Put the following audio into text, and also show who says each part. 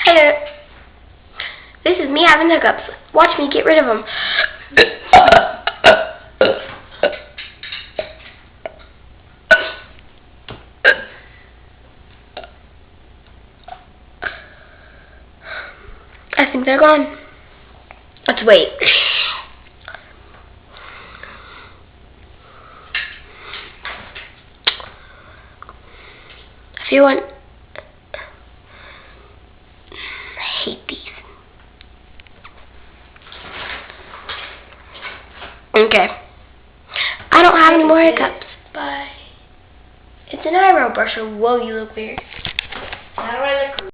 Speaker 1: Hi there. This is me having hiccups. Watch me get rid of them. I think they're gone. Let's wait. If you want... I hate these. Okay. I don't have any more hiccups. Bye. It's an eyebrow brusher. Whoa, you look weird.
Speaker 2: How do I look?